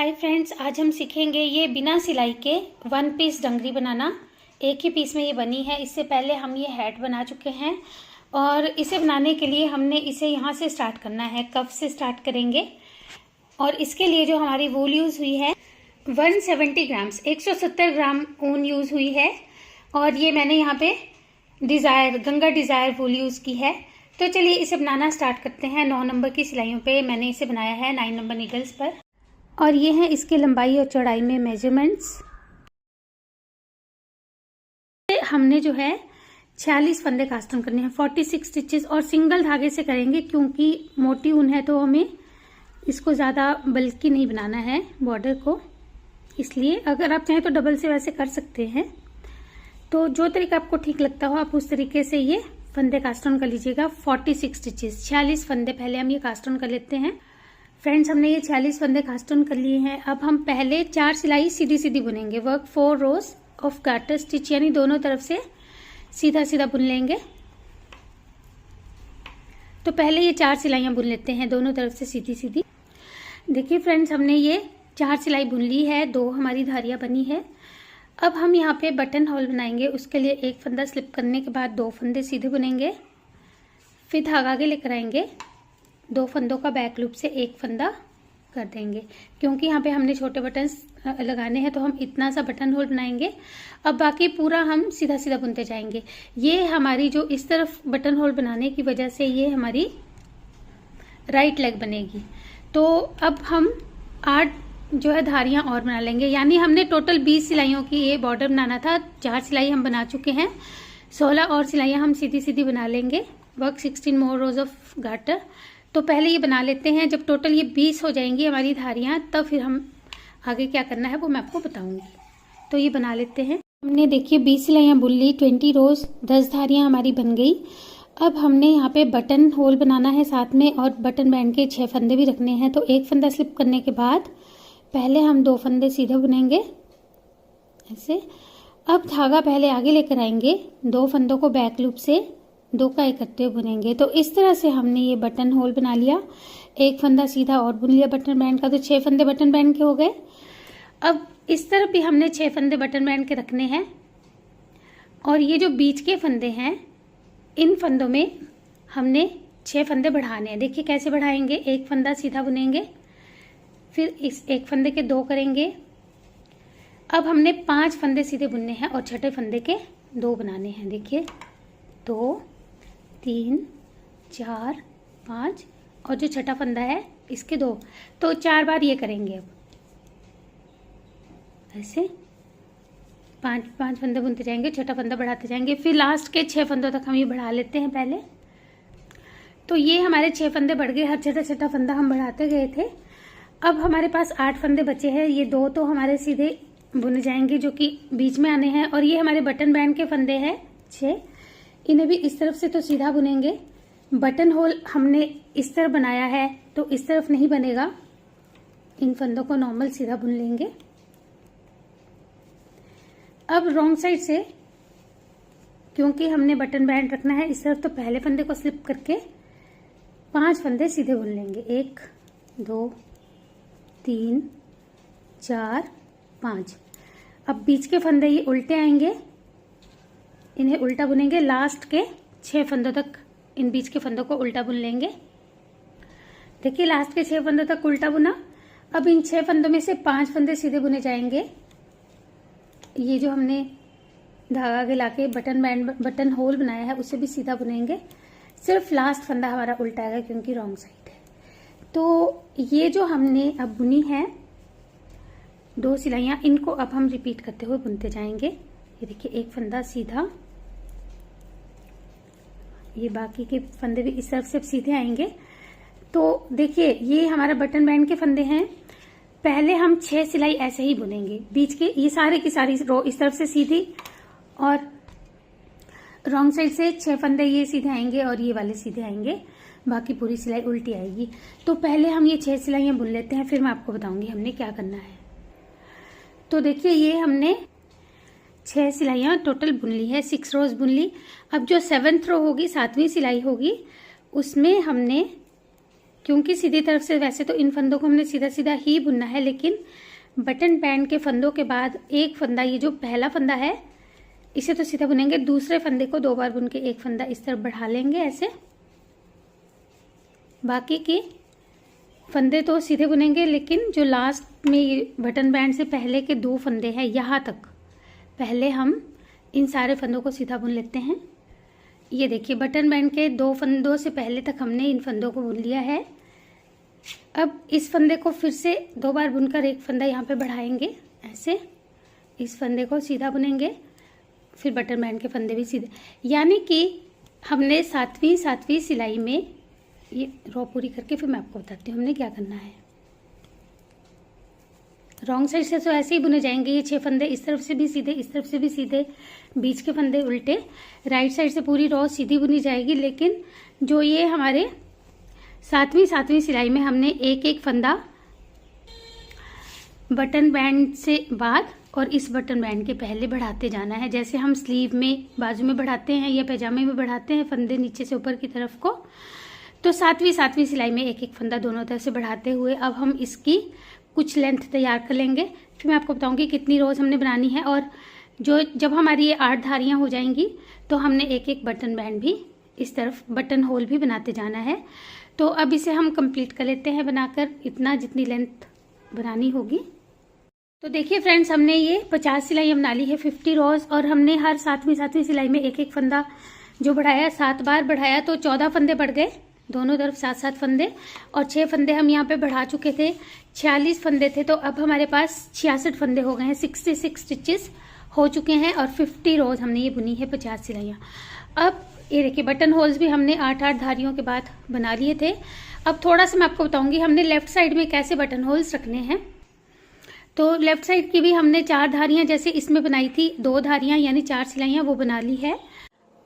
Hi friends, आज हम सीखेंगे ये बिना सिलाई के वन पीस डंगरी बनाना। एक ही पीस में ये बनी है। इससे पहले हम ये हैट बना चुके हैं और इसे बनाने के लिए हमने इसे यहाँ से स्टार्ट करना है, कफ से स्टार्ट करेंगे। और इसके लिए जो हमारी वूल यूज़ हुई है 170 ग्राम्स 170 ग्राम ऊन यूज़ हुई है। और ये मैंने यहाँ पे गंगा डिज़ायर वूल यूज़ की है। तो चलिए इसे बनाना स्टार्ट करते हैं। 9 नंबर की सिलाइयों पे मैंने इसे बनाया है, 9 नंबर नीडल्स पर। और ये हैं इसके लंबाई और चौड़ाई में मेजरमेंट्स। हमने जो है 46 फंदे कास्ट ऑन करने हैं, 46 स्टिचेस, और सिंगल धागे से करेंगे क्योंकि मोटी ऊन है तो हमें इसको ज़्यादा बल्कि नहीं बनाना है बॉर्डर को। इसलिए अगर आप चाहें तो डबल से वैसे कर सकते हैं। तो जो तरीका आपको ठीक लगता हो आप उस तरीके से ये फंदे कास्ट ऑन कर लीजिएगा। 46 स्टिचेस, 46 फंदे पहले हम ये कास्ट ऑन कर लेते हैं। फ्रेंड्स, हमने ये 46 फंदे कास्ट ऑन कर लिए हैं। अब हम पहले 4 सिलाई सीधी सीधी बुनेंगे। Work 4 rose of garter stitch, यानी दोनों तरफ से सीधा सीधा बुन लेंगे। तो पहले ये 4 सिलाइयां बुन लेते हैं दोनों तरफ से सीधी सीधी। देखिए फ्रेंड्स, हमने ये 4 सिलाई बुन ली है, 2 हमारी धारियां बनी है। अब हम यहाँ पे बटन होल बनाएंगे। उसके लिए एक फंदा स्लिप करने के बाद 2 फंदे सीधे बुनेंगे, फिर धागा आगे लेकर आएंगे, 2 फंदों का बैक लूप से एक फंदा कर देंगे। क्योंकि यहाँ पे हमने छोटे बटन लगाने हैं तो हम इतना सा बटन होल बनाएंगे। अब बाकी पूरा हम सीधा सीधा बुनते जाएंगे। ये हमारी जो इस तरफ बटन होल बनाने की वजह से ये हमारी राइट लेग बनेगी। तो अब हम 8 जो है धारियां और बना लेंगे। यानी हमने टोटल 20 सिलाइयों की ये बॉर्डर बनाना था। 4 सिलाई हम बना चुके हैं, 16 और सिलाइयां हम सीधी सीधी बना लेंगे। Work 16 more rows of garter. तो पहले ये बना लेते हैं। जब टोटल ये 20 हो जाएंगी हमारी धारियां, तब फिर हम आगे क्या करना है वो मैं आपको बताऊंगी। तो ये बना लेते हैं। हमने देखिए 20 सिलाइयां बुन ली, 20 रोज, 10 धारियां हमारी बन गई। अब हमने यहाँ पे बटन होल बनाना है साथ में, और बटन बैंड के 6 फंदे भी रखने हैं। तो एक फंदा स्लिप करने के बाद पहले हम 2 फंदे सीधे बुनेंगे ऐसे। अब धागा पहले आगे लेकर आएंगे, 2 फंदों को बैक लूप से 2 का इकट्ठे बुनेंगे। तो इस तरह से हमने ये बटन होल बना लिया। एक फंदा सीधा और बुन लिया बटन बैंड का, तो 6 फंदे बटन बैंड के हो गए। अब इस तरफ भी हमने 6 फंदे बटन बैंड के रखने हैं। और ये जो बीच के फंदे हैं, इन फंदों में हमने 6 फंदे बढ़ाने हैं। देखिए कैसे बढ़ाएंगे। एक फंदा सीधा बुनेंगे, फिर इस एक फंदे के 2 करेंगे। अब हमने 5 फंदे सीधे बुनने हैं और छठे फंदे के 2 बनाने हैं। देखिए 2 3 4 5, और जो छठा फंदा है इसके 2। तो 4 बार ये करेंगे। अब ऐसे 5 फंदे बुनते जाएंगे, छठा फंदा बढ़ाते जाएंगे, फिर लास्ट के 6 फंदों तक हम ये बढ़ा लेते हैं पहले। तो ये हमारे 6 फंदे बढ़ गए, हर छठा फंदा हम बढ़ाते गए थे। अब हमारे पास 8 फंदे बचे हैं। ये 2 तो हमारे सीधे बुने जाएंगे जो कि बीच में आने हैं, और ये हमारे बटन बैंड के फंदे हैं 6, इन्हें भी इस तरफ से तो सीधा बुनेंगे। बटन होल हमने इस तरफ बनाया है तो इस तरफ नहीं बनेगा, इन फंदों को नॉर्मल सीधा बुन लेंगे। अब रॉन्ग साइड से, क्योंकि हमने बटन बैंड रखना है इस तरफ, तो पहले फंदे को स्लिप करके 5 फंदे सीधे बुन लेंगे। 1 2 3 4 5। अब बीच के फंदे ये उल्टे आएंगे, इन्हें उल्टा बुनेंगे। लास्ट के 6 फंदों तक इन बीच के फंदों को उल्टा बुन लेंगे। देखिए लास्ट के 6 फंदों तक उल्टा बुना। अब इन 6 फंदों में से 5 फंदे सीधे बुने जाएंगे। ये जो हमने धागा आगे लाके बटन होल बनाया है उसे भी सीधा बुनेंगे। सिर्फ लास्ट फंदा हमारा उल्टा आएगा क्योंकि रॉन्ग साइड है। तो ये जो हमने अब बुनी है 2 सिलाइयां, इनको अब हम रिपीट करते हुए बुनते जाएंगे। ये देखिए एक फंदा सीधा, ये बाकी के फंदे भी इस तरफ से सीधे आएंगे। तो देखिए ये हमारा बटन बैंड के फंदे हैं। पहले हम 6 सिलाई ऐसे ही बुनेंगे। बीच के ये सारे की सारी रो इस तरफ से सीधी, और रॉन्ग साइड से 6 फंदे ये सीधे आएंगे और ये वाले सीधे आएंगे, बाकी पूरी सिलाई उल्टी आएगी। तो पहले हम ये 6 सिलाइयां बुन लेते हैं, फिर मैं आपको बताऊंगी हमने क्या करना है। तो देखिए ये हमने 6 सिलाइयां टोटल बुन ली है, 6 रोज बुन ली। अब जो 7th रो होगी, 7वीं सिलाई होगी, उसमें हमने क्योंकि सीधी तरफ से वैसे तो इन फंदों को हमने सीधा सीधा ही बुनना है, लेकिन बटन बैंड के फंदों के बाद एक फंदा, ये जो पहला फंदा है इसे तो सीधा बुनेंगे, दूसरे फंदे को 2 बार बुन के एक फंदा इस तरफ बढ़ा लेंगे ऐसे। बाकी के फंदे तो सीधे बुनेंगे, लेकिन जो लास्ट में ये बटन बैंड से पहले के 2 फंदे हैं यहाँ तक पहले हम इन सारे फंदों को सीधा बुन लेते हैं। ये देखिए बटन बैंड के 2 फंदों से पहले तक हमने इन फंदों को बुन लिया है। अब इस फंदे को फिर से 2 बार बुनकर एक फंदा यहाँ पे बढ़ाएंगे ऐसे, इस फंदे को सीधा बुनेंगे, फिर बटन बैंड के फंदे भी सीधे, यानी कि हमने 7वीं सिलाई में ये रो पूरी करके फिर मैं आपको बताती हूँ हमने क्या करना है। रॉन्ग साइड से तो ऐसे ही बुने जाएंगे ये 6 फंदे, इस तरफ से भी सीधे, इस तरफ से भी सीधे, बीच के फंदे उल्टे। राइट साइड से पूरी रो सीधी बुनी जाएगी, लेकिन जो ये हमारे 7वीं सिलाई में हमने एक एक फंदा बटन बैंड से बाद और इस बटन बैंड के पहले बढ़ाते जाना है। जैसे हम स्लीव में बाजू में बढ़ाते हैं या पैजामे में बढ़ाते हैं फंदे नीचे से ऊपर की तरफ को, तो 7वीं सिलाई में एक एक फंदा दोनों तरफ से बढ़ाते हुए अब हम इसकी कुछ लेंथ तैयार कर लेंगे। फिर मैं आपको बताऊंगी कितनी रोज हमने बनानी है, और जो जब हमारी ये 8 धारियां हो जाएंगी तो हमने एक एक बटन बैंड भी इस तरफ बटन होल भी बनाते जाना है। तो अब इसे हम कंप्लीट कर लेते हैं बनाकर, इतना जितनी लेंथ बनानी होगी। तो देखिए फ्रेंड्स, हमने ये 50 सिलाई बना ली है, 50 रोज, और हमने हर 7वीं सिलाई में एक एक फंदा जो बढ़ाया 7 बार बढ़ाया, तो 14 फंदे बढ़ गए, दोनों तरफ 7-7 फंदे, और 6 फंदे हम यहाँ पे बढ़ा चुके थे, 46 फंदे थे, तो अब हमारे पास 66 फंदे हो गए हैं, 66 स्टिचेस हो चुके हैं, और 50 रोज हमने ये बुनी है 50 सिलाइयाँ। अब ये देखिए बटन होल्स भी हमने 8-8 धारियों के बाद बना लिए थे। अब थोड़ा सा मैं आपको बताऊंगी हमने लेफ्ट साइड में कैसे बटन होल्स रखने हैं। तो लेफ्ट साइड की भी हमने 4 धारियां जैसे इसमें बनाई थी, 2 धारियां यानी 4 सिलाइयां वो बना ली है,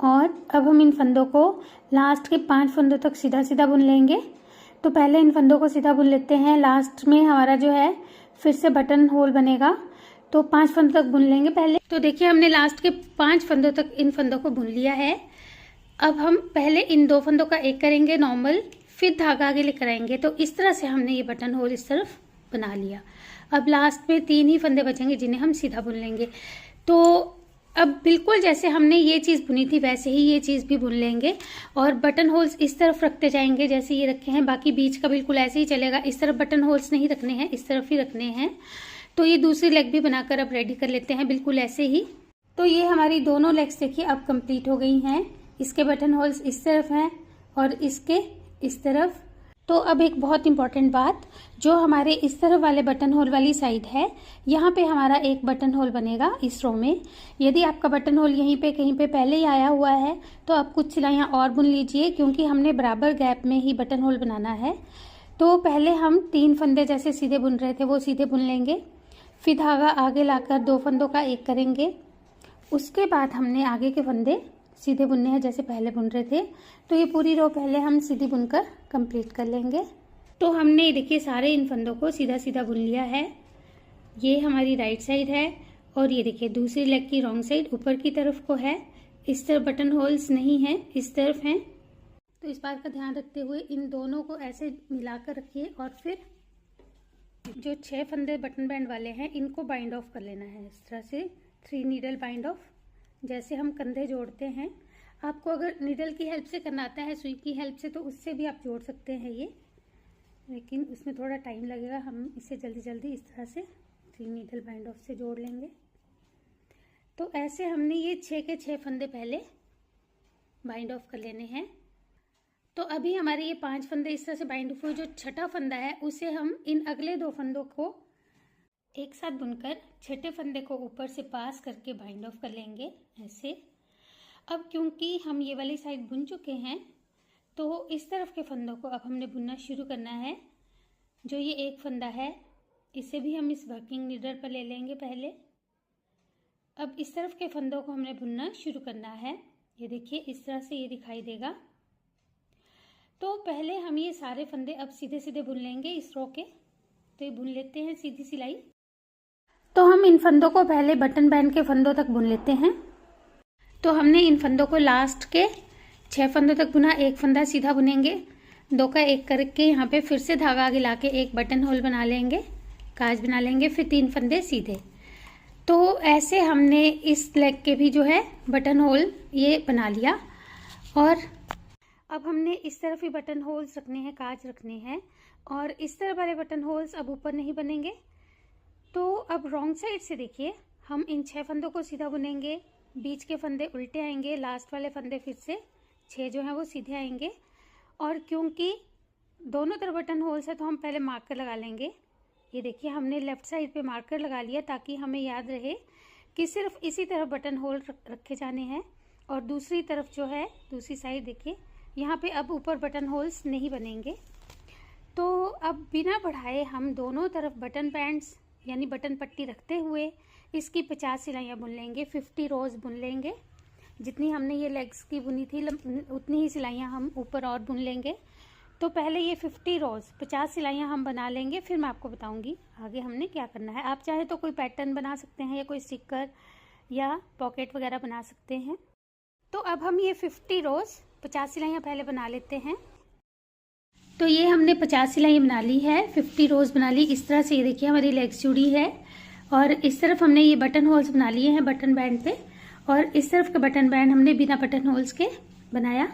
और अब हम इन फंदों को लास्ट के 5 फंदों तक सीधा सीधा बुन लेंगे। तो पहले इन फंदों को सीधा बुन लेते हैं, लास्ट में हमारा जो है फिर से बटन होल बनेगा, तो 5 फंदों तक बुन लेंगे पहले। तो देखिए हमने लास्ट के 5 फंदों तक इन फंदों को बुन लिया है। अब हम पहले इन 2 फंदों का एक करेंगे नॉर्मल, फिर धागा आगे लेकर आएंगे, तो इस तरह से हमने ये बटन होल इस तरफ बना लिया। अब लास्ट में 3 ही फंदे बचेंगे जिन्हें हम सीधा बुन लेंगे। तो अब बिल्कुल जैसे हमने ये चीज़ बुनी थी वैसे ही ये चीज़ भी बुन लेंगे, और बटन होल्स इस तरफ रखते जाएंगे जैसे ये रखे हैं, बाकी बीच का बिल्कुल ऐसे ही चलेगा, इस तरफ बटन होल्स नहीं रखने हैं, इस तरफ ही रखने हैं। तो ये दूसरी लेग भी बनाकर अब रेडी कर लेते हैं बिल्कुल ऐसे ही। तो ये हमारी दोनों लेग्स देखिए अब कंप्लीट हो गई हैं, इसके बटन होल्स इस तरफ हैं और इसके इस तरफ। तो अब एक बहुत इंपॉर्टेंट बात, जो हमारे इस तरफ वाले बटन होल वाली साइड है, यहाँ पे हमारा एक बटन होल बनेगा इस रो में। यदि आपका बटन होल यहीं पे कहीं पे पहले ही आया हुआ है तो आप कुछ सिलाइयाँ और बुन लीजिए, क्योंकि हमने बराबर गैप में ही बटन होल बनाना है। तो पहले हम 3 फंदे जैसे सीधे बुन रहे थे वो सीधे बुन लेंगे, फिर धागा आगे लाकर 2 फंदों का एक करेंगे, उसके बाद हमने आगे के फंदे सीधे बुनने हैं जैसे पहले बुन रहे थे। तो ये पूरी रो पहले हम सीधी बुनकर कंप्लीट कर लेंगे। तो हमने देखिए सारे इन फंदों को सीधा सीधा बुन लिया है। ये हमारी राइट साइड है, और ये देखिए दूसरी लेग की रॉन्ग साइड ऊपर की तरफ को है, इस तरफ बटन होल्स नहीं है, इस तरफ हैं। तो इस बात का ध्यान रखते हुए इन दोनों को ऐसे मिलाकर रखिए, और फिर जो 6 फंदे बटन बैंड वाले हैं इनको बाइंड ऑफ कर लेना है इस तरह से, 3 नीडल बाइंड ऑफ, जैसे हम कंधे जोड़ते हैं। आपको अगर नीडल की हेल्प से करना आता है, सुई की हेल्प से, तो उससे भी आप जोड़ सकते हैं ये, लेकिन उसमें थोड़ा टाइम लगेगा। हम इसे जल्दी जल्दी इस तरह से 3 नीडल बाइंड ऑफ से जोड़ लेंगे। तो ऐसे हमने ये 6 के 6 फंदे पहले बाइंड ऑफ कर लेने हैं। तो अभी हमारे ये 5 फंदे इस तरह से बाइंड ऑफ हुए। जो छठा फंदा है उसे हम इन अगले 2 फंदों को एक साथ बुनकर छठे फंदे को ऊपर से पास करके बाइंड ऑफ कर लेंगे ऐसे। अब क्योंकि हम ये वाली साइड बुन चुके हैं, तो इस तरफ के फंदों को अब हमने बुनना शुरू करना है। जो ये एक फंदा है इसे भी हम इस वर्किंग नीडल पर ले लेंगे पहले। अब इस तरफ के फंदों को हमने बुनना शुरू करना है। ये देखिए इस तरह से ये दिखाई देगा। तो पहले हम ये सारे फंदे अब सीधे सीधे बुन लेंगे इस रो के। तो ये बुन लेते हैं सीधी सिलाई। तो हम इन फंदों को पहले बटन बैंड के फंदों तक बुन लेते हैं। तो हमने इन फंदों को लास्ट के 6 फंदों तक बुना, एक फंदा सीधा बुनेंगे, दो का एक करके यहाँ पे फिर से धागा आगे लाके एक बटन होल बना लेंगे, काज बना लेंगे, फिर 3 फंदे सीधे। तो ऐसे हमने इस लेग के भी जो है बटन होल ये बना लिया। और अब हमने इस तरफ ही बटन होल्स रखने हैं, काज रखने हैं, और इस तरफ वाले बटन होल्स अब ऊपर नहीं बनेंगे। तो अब रॉन्ग साइड से देखिए, हम इन 6 फंदों को सीधा बुनेंगे, बीच के फंदे उल्टे आएंगे, लास्ट वाले फंदे फिर से 6 जो हैं वो सीधे आएंगे। और क्योंकि दोनों तरफ बटन होल्स है तो हम पहले मार्कर लगा लेंगे। ये देखिए हमने लेफ्ट साइड पे मार्कर लगा लिया ताकि हमें याद रहे कि सिर्फ इसी तरफ बटन होल रखे जाने हैं, और दूसरी तरफ जो है दूसरी साइड देखिए यहाँ पे अब ऊपर बटन होल्स नहीं बनेंगे। तो अब बिना बढ़ाए हम दोनों तरफ बटन बैंड्स यानी बटन पट्टी रखते हुए इसकी 50 सिलाइयाँ बुन लेंगे, 50 रोज़ बुन लेंगे। जितनी हमने ये लेग्स की बुनी थी उतनी ही सिलाइयाँ हम ऊपर और बुन लेंगे। तो पहले ये 50 रोज़ 50 सिलाइयाँ हम बना लेंगे, फिर मैं आपको बताऊंगी आगे हमने क्या करना है। आप चाहे तो कोई पैटर्न बना सकते हैं या कोई स्टिकर या पॉकेट वगैरह बना सकते हैं। तो अब हम ये 50 रोज़ 50 सिलाइयाँ पहले बना लेते हैं। तो ये हमने 50 सिलाई बना ली है, 50 रोज़ बना ली। इस तरह से ये देखिए हमारी लेग्स जुड़ी है, और इस तरफ हमने ये बटन होल्स बना लिए हैं बटन बैंड पे, और इस तरफ के बटन बैंड हमने बिना बटन होल्स के बनाया।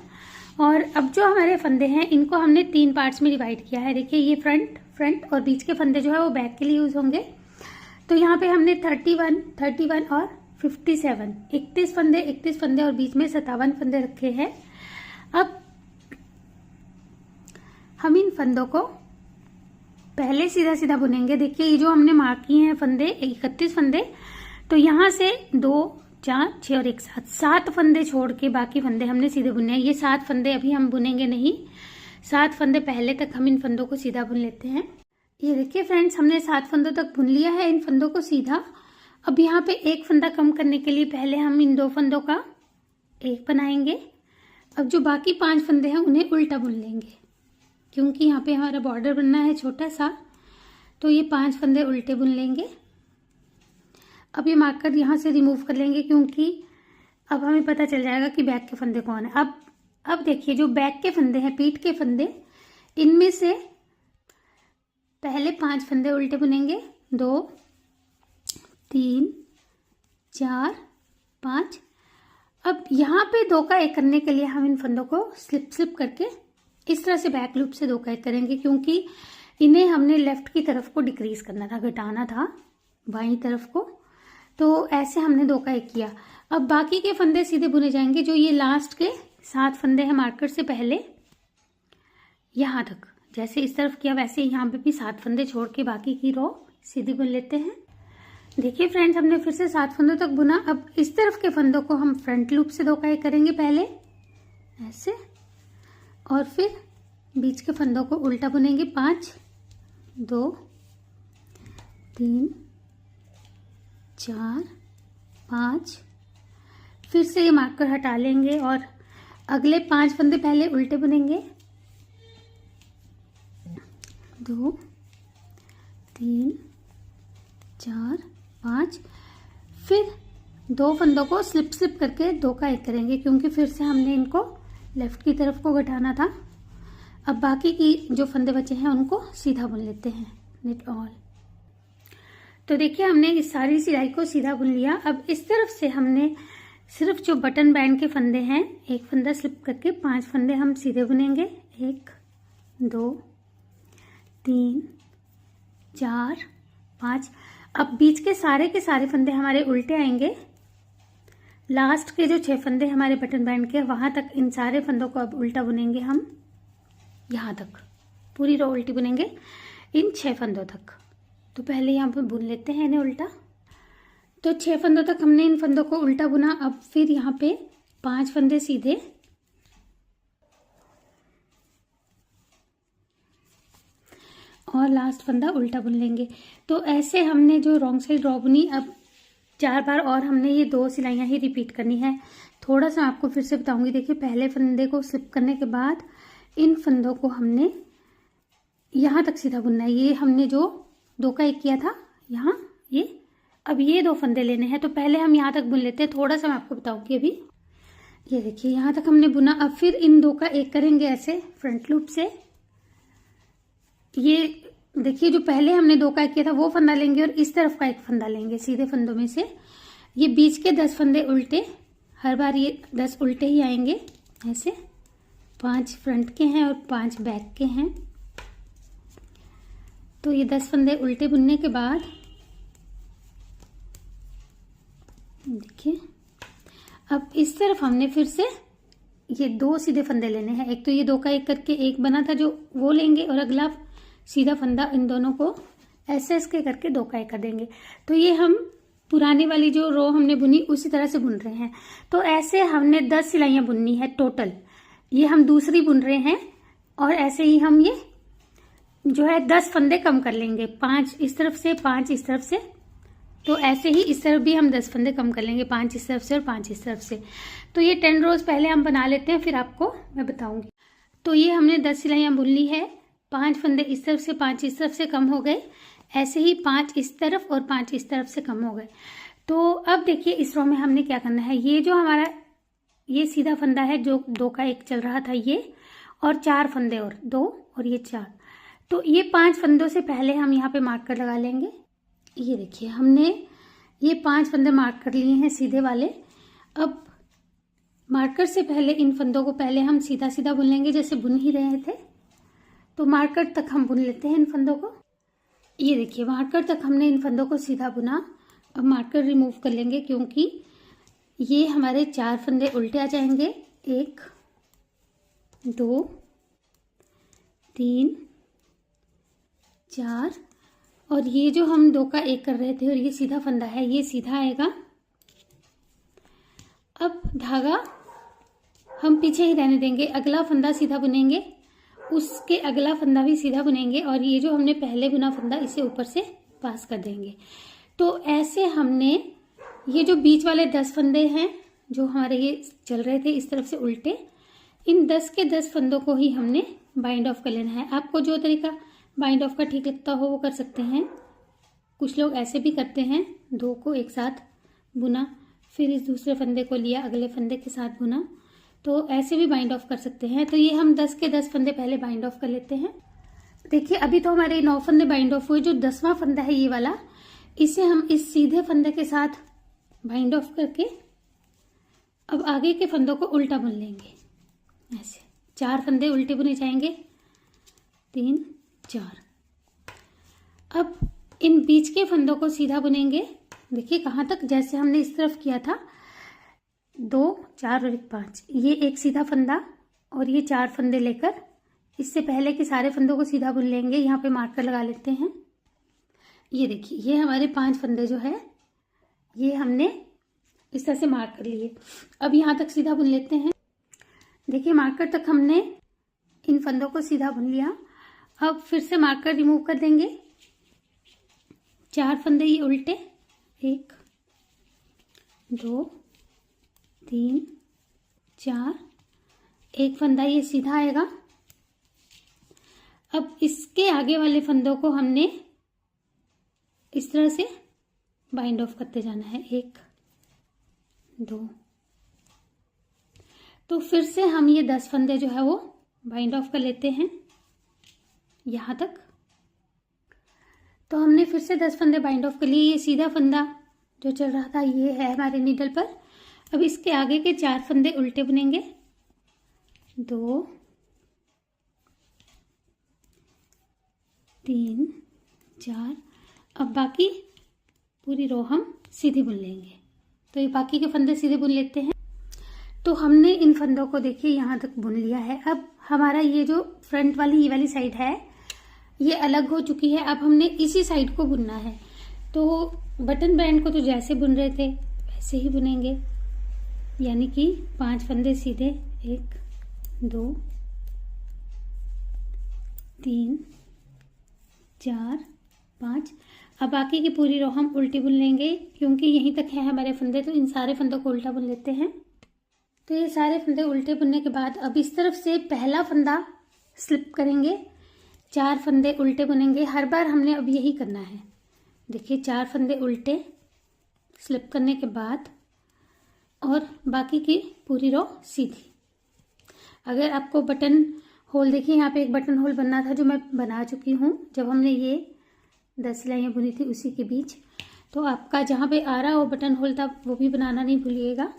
और अब जो हमारे फंदे हैं इनको हमने 3 पार्ट्स में डिवाइड किया है। देखिए ये फ्रंट और बीच के फंदे जो है वो बैक के लिए यूज होंगे। तो यहाँ पे हमने 31 और 57 31 फंदे और बीच में 57 फंदे रखे हैं। अब हम इन फंदों को पहले सीधा सीधा बुनेंगे। देखिए ये जो हमने मार्क किए हैं फंदे 31 फंदे, तो यहाँ से 2 4 6 और एक साथ 7 फंदे छोड़ के बाकी फंदे हमने सीधे बुने हैं। ये 7 फंदे अभी हम बुनेंगे नहीं, 7 फंदे पहले तक हम इन फंदों को सीधा बुन लेते हैं। ये देखिए फ्रेंड्स हमने 7 फंदों तक बुन लिया है इन फंदों को सीधा। अब यहाँ पे एक फंदा कम करने के लिए पहले हम इन 2 फंदों का एक बनाएंगे। अब जो बाकी 5 फंदे हैं उन्हें उल्टा बुन लेंगे, क्योंकि यहाँ पे हमारा बॉर्डर बनना है छोटा सा, तो ये 5 फंदे उल्टे बुन लेंगे। अब ये मार्कर यहाँ से रिमूव कर लेंगे, क्योंकि अब हमें पता चल जाएगा कि बैक के फंदे कौन है। अब देखिए जो बैक के फंदे हैं, पीठ के फंदे, इनमें से पहले 5 फंदे उल्टे बुनेंगे, 2 3 4 5। अब यहाँ पे 2 का 1 करने के लिए हम इन फंदों को स्लिप करके इस तरह से बैक लूप से 2 का 1 करेंगे, क्योंकि इन्हें हमने लेफ्ट की तरफ को डिक्रीज करना था, घटाना था बाईं तरफ को। तो ऐसे हमने 2 का 1 किया। अब बाकी के फंदे सीधे बुने जाएंगे, जो ये लास्ट के 7 फंदे हैं मार्कर से पहले यहाँ तक। जैसे इस तरफ किया वैसे यहाँ पे भी 7 फंदे छोड़ के बाकी की रो सीधी बुन लेते हैं। देखिए फ्रेंड्स हमने फिर से 7 फंदों तक बुना। अब इस तरफ के फंदों को हम फ्रंट लूप से 2 का 1 करेंगे पहले ऐसे, और फिर बीच के फंदों को उल्टा बुनेंगे 5 2 3 4 5। फिर से ये मार्कर हटा लेंगे और अगले 5 फंदे पहले उल्टे बुनेंगे, 2 3 4 5। फिर 2 फंदों को स्लिप करके 2 का 1 करेंगे, क्योंकि फिर से हमने इनको लेफ्ट की तरफ को घटाना था। अब बाकी की जो फंदे बचे हैं उनको सीधा बुन लेते हैं, निट ऑल। तो देखिए हमने इस सारी सिलाई को सीधा बुन लिया। अब इस तरफ से हमने सिर्फ जो बटन बैंड के फंदे हैं, एक फंदा स्लिप करके 5 फंदे हम सीधे बुनेंगे, 1 2 3 4 5। अब बीच के सारे फंदे हमारे उल्टे आएंगे। लास्ट के जो 6 फंदे हमारे बटन बैंड के, वहां तक इन सारे फंदों को अब उल्टा बुनेंगे हम, यहाँ तक पूरी रो उल्टी बुनेंगे इन 6 फंदों तक। तो पहले यहाँ पे बुन लेते हैं इन्हें उल्टा। तो 6 फंदों तक हमने इन फंदों को उल्टा बुना। अब फिर यहाँ पे 5 फंदे सीधे, और लास्ट फंदा उल्टा बुन लेंगे। तो ऐसे हमने जो रॉन्ग साइड रो बुनी, अब 4 बार और हमने ये 2 सिलाइयाँ ही रिपीट करनी है। थोड़ा सा आपको फिर से बताऊंगी। देखिए पहले फंदे को स्लिप करने के बाद इन फंदों को हमने यहाँ तक सीधा बुनना है। ये हमने जो 2 का 1 किया था यहाँ, ये अब ये 2 फंदे लेने हैं। तो पहले हम यहाँ तक बुन लेते हैं। थोड़ा सा मैं आपको बताऊंगी अभी। ये देखिए यहाँ तक हमने बुना। अब फिर इन दो का एक करेंगे ऐसे फ्रंट लूप से। ये देखिए जो पहले हमने दो का एक किया था वो फंदा लेंगे और इस तरफ का एक फंदा लेंगे सीधे फंदों में से। ये बीच के 10 फंदे उल्टे, हर बार ये 10 उल्टे ही आएंगे ऐसे। 5 फ्रंट के हैं और 5 बैक के हैं। तो ये 10 फंदे उल्टे बुनने के बाद देखिए अब इस तरफ हमने फिर से ये 2 सीधे फंदे लेने हैं। एक तो ये 2 का एक करके एक बना था जो वो लेंगे और अगला सीधा फंदा इन दोनों को ऐसे ऐसे करके 2 का एक कर देंगे। तो ये हम पुरानी वाली जो रो हमने बुनी उसी तरह से बुन रहे हैं। तो ऐसे हमने 10 सिलाइयां बुननी है टोटल। ये हम दूसरी बुन रहे हैं और ऐसे ही हम ये जो है 10 फंदे कम कर लेंगे, 5 इस तरफ से 5 इस तरफ से। तो ऐसे ही इस तरफ भी हम 10 फंदे कम कर लेंगे, 5 इस तरफ से और 5 इस तरफ से। तो ये 10 रोज पहले हम बना लेते हैं, फिर आपको मैं बताऊंगी। तो ये हमने 10 सिलाइयां बुन ली है। 5 फंदे इस तरफ से 5 इस तरफ से कम हो गए, ऐसे ही 5 इस तरफ और 5 इस तरफ से कम हो गए। तो अब देखिए इस रो में हमने क्या करना है। ये जो हमारा ये सीधा फंदा है जो 2 का एक चल रहा था ये, और 4 फंदे और 2 और ये 4। तो ये 5 फंदों से पहले हम यहाँ पे मार्कर लगा लेंगे। ये देखिए हमने ये 5 फंदे मार्क कर लिए हैं सीधे वाले। अब मार्कर से पहले इन फंदों को पहले हम सीधा सीधा बुन लेंगे जैसे बुन ही रहे थे। तो मार्कर तक हम बुन लेते हैं इन फंदों को। ये देखिए मार्कर तक हमने इन फंदों को सीधा बुना। अब मार्कर रिमूव कर लेंगे क्योंकि ये हमारे 4 फंदे उल्टे आ जाएंगे। 1 2 3 4 और ये जो हम 2 का एक कर रहे थे और ये सीधा फंदा है ये सीधा आएगा। अब धागा हम पीछे ही रहने देंगे, अगला फंदा सीधा बुनेंगे, उसके अगला फंदा भी सीधा बुनेंगे और ये जो हमने पहले बुना फंदा इसे ऊपर से पास कर देंगे। तो ऐसे हमने ये जो बीच वाले 10 फंदे हैं जो हमारे ये चल रहे थे इस तरफ से उल्टे, इन 10 के 10 फंदों को ही हमने बाइंड ऑफ कर लेना है। आपको जो तरीका बाइंड ऑफ का ठीक लगता हो वो कर सकते हैं। कुछ लोग ऐसे भी करते हैं, 2 को एक साथ बुना फिर इस दूसरे फंदे को लिया अगले फंदे के साथ बुना, तो ऐसे भी बाइंड ऑफ कर सकते हैं। तो ये हम 10 के 10 फंदे पहले बाइंड ऑफ कर लेते हैं। देखिए अभी तो हमारे 9 फंदे बाइंड ऑफ हुए। जो 10वां फंदा है ये वाला, इसे हम इस सीधे फंदे के साथ बाइंड ऑफ करके अब आगे के फंदों को उल्टा बुन लेंगे। ऐसे 4 फंदे उल्टे बुने जाएंगे, 3 4। अब इन बीच के फंदों को सीधा बुनेंगे। देखिए कहाँ तक, जैसे हमने इस तरफ किया था 2 4 और 1 5। ये एक सीधा फंदा और ये 4 फंदे लेकर इससे पहले के सारे फंदों को सीधा बुन लेंगे। यहाँ पे मार्कर लगा लेते हैं। ये देखिए ये हमारे 5 फंदे जो है ये हमने इस तरह से मार्क कर लिए। अब यहाँ तक सीधा बुन लेते हैं। देखिए मार्कर तक हमने इन फंदों को सीधा बुन लिया। अब फिर से मार्कर रिमूव कर देंगे। 4 फंदे ये उल्टे, 1 2 3 4, एक फंदा ये सीधा आएगा। अब इसके आगे वाले फंदों को हमने इस तरह से बाइंड ऑफ करते जाना है, 1 2। तो फिर से हम ये 10 फंदे जो है वो बाइंड ऑफ कर लेते हैं यहाँ तक। तो हमने फिर से 10 फंदे बाइंड ऑफ कर लिए। ये सीधा फंदा जो चल रहा था ये है हमारे नीडल पर। अब इसके आगे के 4 फंदे उल्टे बुनेंगे, 2 3 4। अब बाकी पूरी रो हम सीधी बुन लेंगे। तो ये बाकी के फंदे सीधे बुन लेते हैं। तो हमने इन फंदों को देखिए यहाँ तक बुन लिया है। अब हमारा ये जो फ्रंट वाली ये वाली साइड है ये अलग हो चुकी है। अब हमने इसी साइड को बुनना है। तो बटन बैंड को तो जैसे बुन रहे थे वैसे ही बुनेंगे, यानी कि 5 फंदे सीधे, 1 2 3 4 5। अब बाकी की पूरी रो हम उल्टी बुन लेंगे क्योंकि यहीं तक है हमारे फंदे। तो इन सारे फंदों को उल्टा बुन लेते हैं। तो ये सारे फंदे उल्टे बुनने के बाद अब इस तरफ से पहला फंदा स्लिप करेंगे, 4 फंदे उल्टे बुनेंगे। हर बार हमने अब यही करना है। देखिए 4 फंदे उल्टे स्लिप करने के बाद और बाकी की पूरी रो सीधी। अगर आपको बटन होल, देखिए यहाँ पे एक बटन होल बनना था जो मैं बना चुकी हूँ जब हमने ये 10 सिलाइयाँ बुनी थी उसी के बीच। तो आपका जहाँ पे आ रहा हो बटन होल था वो भी बनाना नहीं भूलिएगा।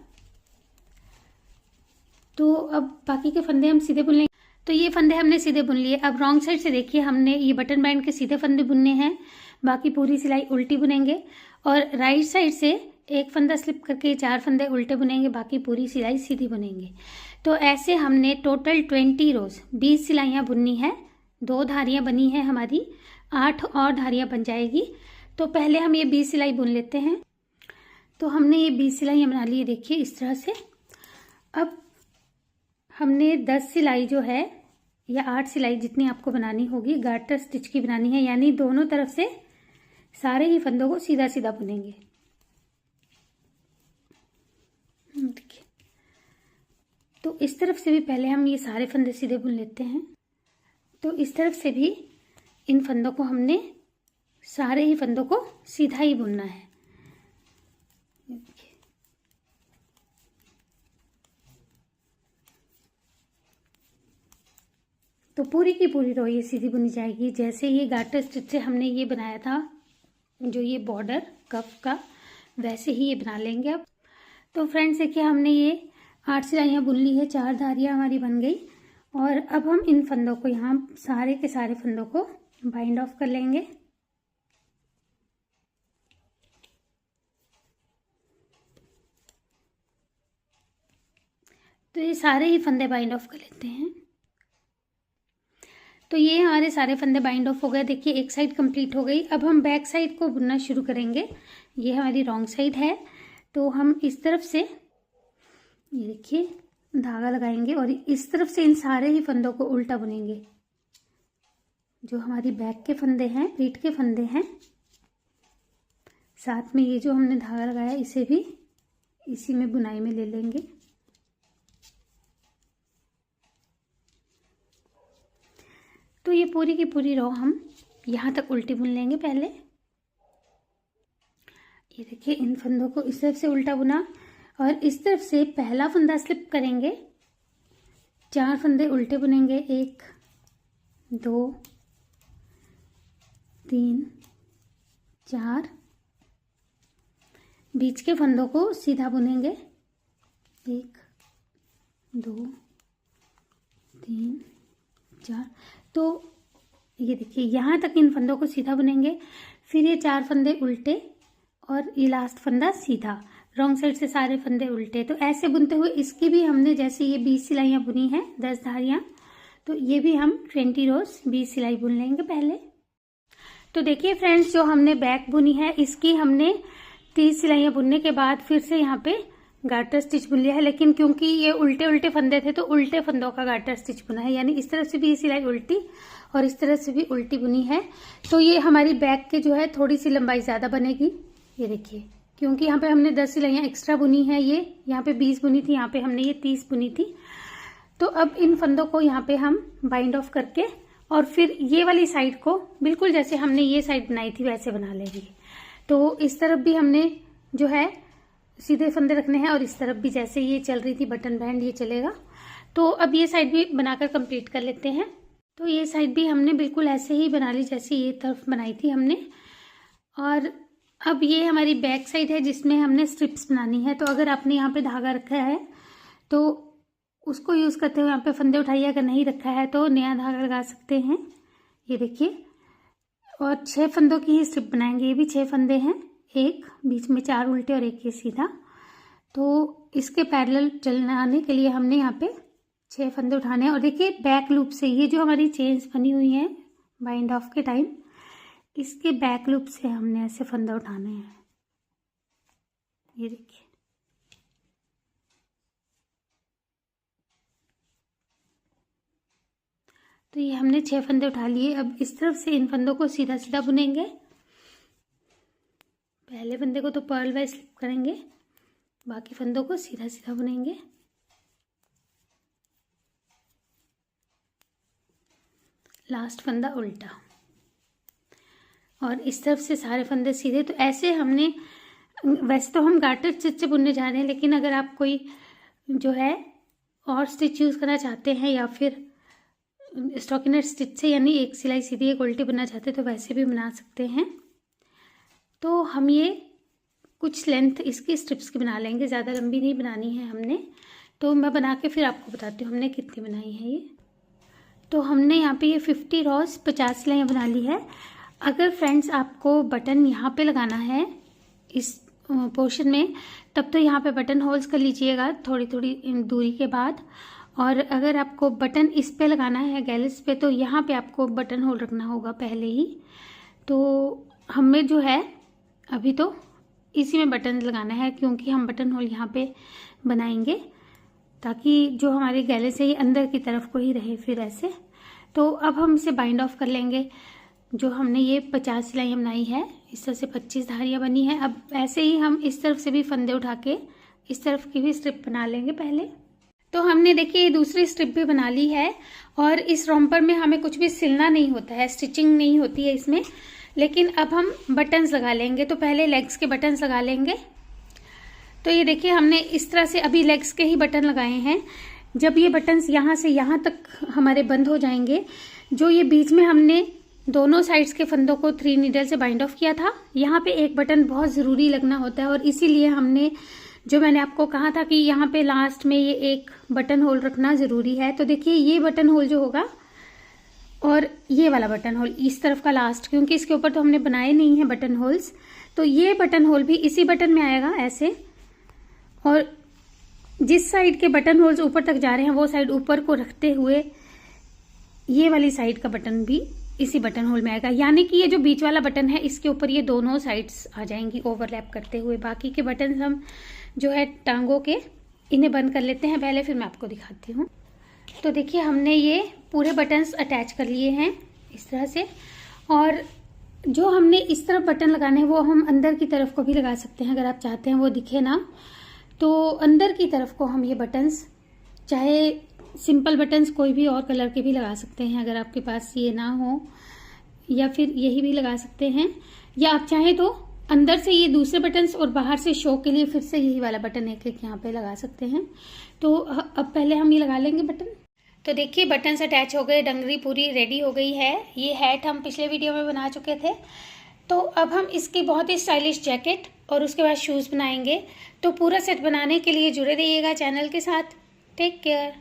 तो अब बाकी के फंदे हम सीधे बुन लेंगे। तो ये फंदे हमने सीधे बुन लिए। अब रॉन्ग साइड से देखिए हमने ये बटन बैंड के सीधे फंदे बुनने हैं, बाकी पूरी सिलाई उल्टी बुनेंगे। और राइट साइड से एक फंदा स्लिप करके 4 फंदे उल्टे बुनेंगे, बाकी पूरी सिलाई सीधी बुनेंगे। तो ऐसे हमने टोटल 20 रोज 20 सिलाइयाँ बुननी है। 2 धारियाँ बनी है हमारी, 8 और धारियाँ बन जाएगी। तो पहले हम ये 20 सिलाई बुन लेते हैं। तो हमने ये 20 सिलाइयाँ बना ली, देखिए इस तरह से। अब हमने 10 सिलाई जो है या 8 सिलाई जितनी आपको बनानी होगी गार्टर स्टिच की बनानी है, यानी दोनों तरफ से सारे ही फंदों को सीधा सीधा बुनेंगे। देखिए, तो इस तरफ से भी पहले हम ये सारे फंदे सीधे बुन लेते हैं। तो इस तरफ से भी इन फंदों को हमने सारे ही फंदों को सीधा ही बुनना है। तो पूरी की पूरी रो ये सीधी बुनी जाएगी। जैसे ये गार्टर स्टिच से हमने ये बनाया था जो ये बॉर्डर कफ का, वैसे ही ये बना लेंगे अब। तो फ्रेंड्स देखिए हमने ये 8 सिलाइयाँ बुन ली है, 4 धारियाँ हमारी बन गई। और अब हम इन फंदों को यहाँ सारे के सारे फंदों को बाइंड ऑफ कर लेंगे। तो ये सारे ही फंदे बाइंड ऑफ कर लेते हैं। तो ये हमारे सारे फंदे बाइंड ऑफ हो गए। देखिए एक साइड कंप्लीट हो गई। अब हम बैक साइड को बुनना शुरू करेंगे। ये हमारी रॉन्ग साइड है, तो हम इस तरफ से ये देखिए धागा लगाएंगे और इस तरफ से इन सारे ही फंदों को उल्टा बुनेंगे। जो हमारी बैक के फंदे हैं, पीठ के फंदे हैं, साथ में ये जो हमने धागा लगाया इसे भी इसी में बुनाई में ले लेंगे। तो ये पूरी की पूरी रो हम यहाँ तक उल्टी बुन लेंगे पहले। ये देखिए इन फंदों को इस तरफ से उल्टा बुना और इस तरफ से पहला फंदा स्लिप करेंगे, 4 फंदे उल्टे बुनेंगे, 1 2 3 4। बीच के फंदों को सीधा बुनेंगे, 1 2 3 4। तो ये देखिए यहाँ तक इन फंदों को सीधा बुनेंगे, फिर ये 4 फंदे उल्टे और ये लास्ट फंदा सीधा। रॉन्ग साइड से सारे फंदे उल्टे। तो ऐसे बुनते हुए इसकी भी हमने जैसे ये 20 सिलाइयाँ बुनी हैं, 10 धारियाँ, तो ये भी हम 20 रोज 20 सिलाई बुन लेंगे पहले। तो देखिए फ्रेंड्स जो हमने बैक बुनी है इसकी हमने 30 सिलाइयाँ बुनने के बाद फिर से यहाँ पे गार्टर स्टिच बुन लिया है। लेकिन क्योंकि ये उल्टे उल्टे फंदे थे तो उल्टे फंदों का गार्टर स्टिच बुना है, यानी इस तरफ से भी सिलाई उल्टी और इस तरफ से भी उल्टी बुनी है। तो ये हमारी बैक के जो है थोड़ी सी लंबाई ज़्यादा बनेगी। ये देखिए क्योंकि यहाँ पे हमने 10 सिलाइयाँ एक्स्ट्रा बुनी है, ये यहाँ पे 20 बुनी थी, यहाँ पे हमने ये 30 बुनी थी। तो अब इन फंदों को यहाँ पे हम बाइंड ऑफ करके और फिर ये वाली साइड को बिल्कुल जैसे हमने ये साइड बनाई थी वैसे बना लेंगे। तो इस तरफ भी हमने जो है सीधे फंदे रखने हैं और इस तरफ भी जैसे ये चल रही थी बटन बैंड ये चलेगा। तो अब ये साइड भी बनाकर कंप्लीट कर लेते हैं। तो ये साइड भी हमने बिल्कुल ऐसे ही बना ली जैसे ये तरफ बनाई थी हमने। और अब ये हमारी बैक साइड है जिसमें हमने स्ट्रिप्स बनानी है। तो अगर आपने यहाँ पे धागा रखा है तो उसको यूज़ करते हुए यहाँ पे फंदे उठाइए, अगर नहीं रखा है तो नया धागा लगा सकते हैं। ये देखिए, और 6 फंदों की ही स्ट्रिप बनाएंगे। ये भी 6 फंदे हैं, एक बीच में 4 उल्टे और एक ये सीधा। तो इसके पैरेलल चलने के लिए हमने यहाँ पे 6 फंदे उठाने हैं। और देखिए बैक लूप से ये जो हमारी चेन्स बनी हुई हैं बाइंड ऑफ के टाइम, इसके बैक लूप से हमने ऐसे फंदा उठाने हैं। ये देखिए, तो ये हमने 6 फंदे उठा लिए। अब इस तरफ से इन फंदों को सीधा सीधा बुनेंगे। पहले फंदे को तो पर्ल वाइज स्लिप करेंगे, बाकी फंदों को सीधा सीधा बुनेंगे। लास्ट फंदा उल्टा और इस तरफ से सारे फंदे सीधे। तो ऐसे हमने वैसे तो हम गार्टर स्टिच से बुनने जा रहे हैं, लेकिन अगर आप कोई जो है और स्टिच यूज़ करना चाहते हैं या फिर स्टॉकिनेट स्टिच से, यानी एक सिलाई सीधी एक उल्टी बनना चाहते हैं, तो वैसे भी बना सकते हैं। तो हम ये कुछ लेंथ इसकी स्ट्रिप्स की बना लेंगे, ज़्यादा लंबी नहीं बनानी है हमने। तो मैं बना के फिर आपको बताती हूँ हमने कितनी बनाई है ये। तो हमने यहाँ पे ये 50 रॉज 50 सिलाइयाँ बना ली है। अगर फ्रेंड्स आपको बटन यहाँ पे लगाना है इस पोर्शन में, तब तो यहाँ पे बटन होल्स कर लीजिएगा थोड़ी थोड़ी दूरी के बाद। और अगर आपको बटन इस पे लगाना है गैलिस पे, तो यहाँ पे आपको बटन होल रखना होगा पहले ही। तो हमें जो है अभी तो इसी में बटन लगाना है, क्योंकि हम बटन होल यहाँ पे बनाएंगे ताकि जो हमारी गैलिस है ये अंदर की तरफ को ही रहे फिर ऐसे। तो अब हम इसे बाइंड ऑफ कर लेंगे। जो हमने ये 50 सिलाइयाँ बनाई है, इस तरह से 25 धारियाँ बनी है। अब ऐसे ही हम इस तरफ से भी फंदे उठा के इस तरफ की भी स्ट्रिप बना लेंगे पहले। तो हमने देखिए ये दूसरी स्ट्रिप भी बना ली है। और इस रॉम्पर में हमें कुछ भी सिलना नहीं होता है, स्टिचिंग नहीं होती है इसमें। लेकिन अब हम बटन्स लगा लेंगे। तो पहले लेग्स के बटन्स लगा लेंगे। तो ये देखिए हमने इस तरह से अभी लेग्स के ही बटन लगाए हैं। जब ये बटन्स यहाँ से यहाँ तक हमारे बंद हो जाएंगे, जो ये बीच में हमने दोनों साइड्स के फंदों को 3 नीडल से बाइंड ऑफ किया था, यहाँ पे एक बटन बहुत ज़रूरी लगना होता है। और इसीलिए हमने, जो मैंने आपको कहा था कि यहाँ पे लास्ट में ये एक बटन होल रखना ज़रूरी है। तो देखिए ये बटन होल जो होगा और ये वाला बटन होल इस तरफ का लास्ट, क्योंकि इसके ऊपर तो हमने बनाए नहीं है बटन होल्स, तो ये बटन होल भी इसी बटन में आएगा ऐसे। और जिस साइड के बटन होल्स ऊपर तक जा रहे हैं वो साइड ऊपर को रखते हुए ये वाली साइड का बटन भी इसी बटन होल में आएगा। यानी कि ये जो बीच वाला बटन है इसके ऊपर ये दोनों साइड्स आ जाएंगी ओवरलैप करते हुए। बाकी के बटन हम जो है टांगों के, इन्हें बंद कर लेते हैं पहले, फिर मैं आपको दिखाती हूँ। तो देखिए हमने ये पूरे बटन्स अटैच कर लिए हैं इस तरह से। और जो हमने इस तरफ बटन लगाने हैं वो हम अंदर की तरफ को भी लगा सकते हैं, अगर आप चाहते हैं वो दिखे ना। तो अंदर की तरफ को हम ये बटन्स, चाहे सिंपल बटन्स कोई भी और कलर के भी लगा सकते हैं अगर आपके पास ये ना हो, या फिर यही भी लगा सकते हैं। या आप चाहें तो अंदर से ये दूसरे बटन्स और बाहर से शो के लिए फिर से यही वाला बटन एक एक यहाँ पे लगा सकते हैं। तो अब पहले हम ये लगा लेंगे बटन। तो देखिए बटन्स अटैच हो गए, डंगरी पूरी रेडी हो गई है। ये हैट हम पिछले वीडियो में बना चुके थे। तो अब हम इसकी बहुत ही स्टाइलिश जैकेट और उसके बाद शूज़ बनाएंगे। तो पूरा सेट बनाने के लिए जुड़े रहिएगा चैनल के साथ। Take care.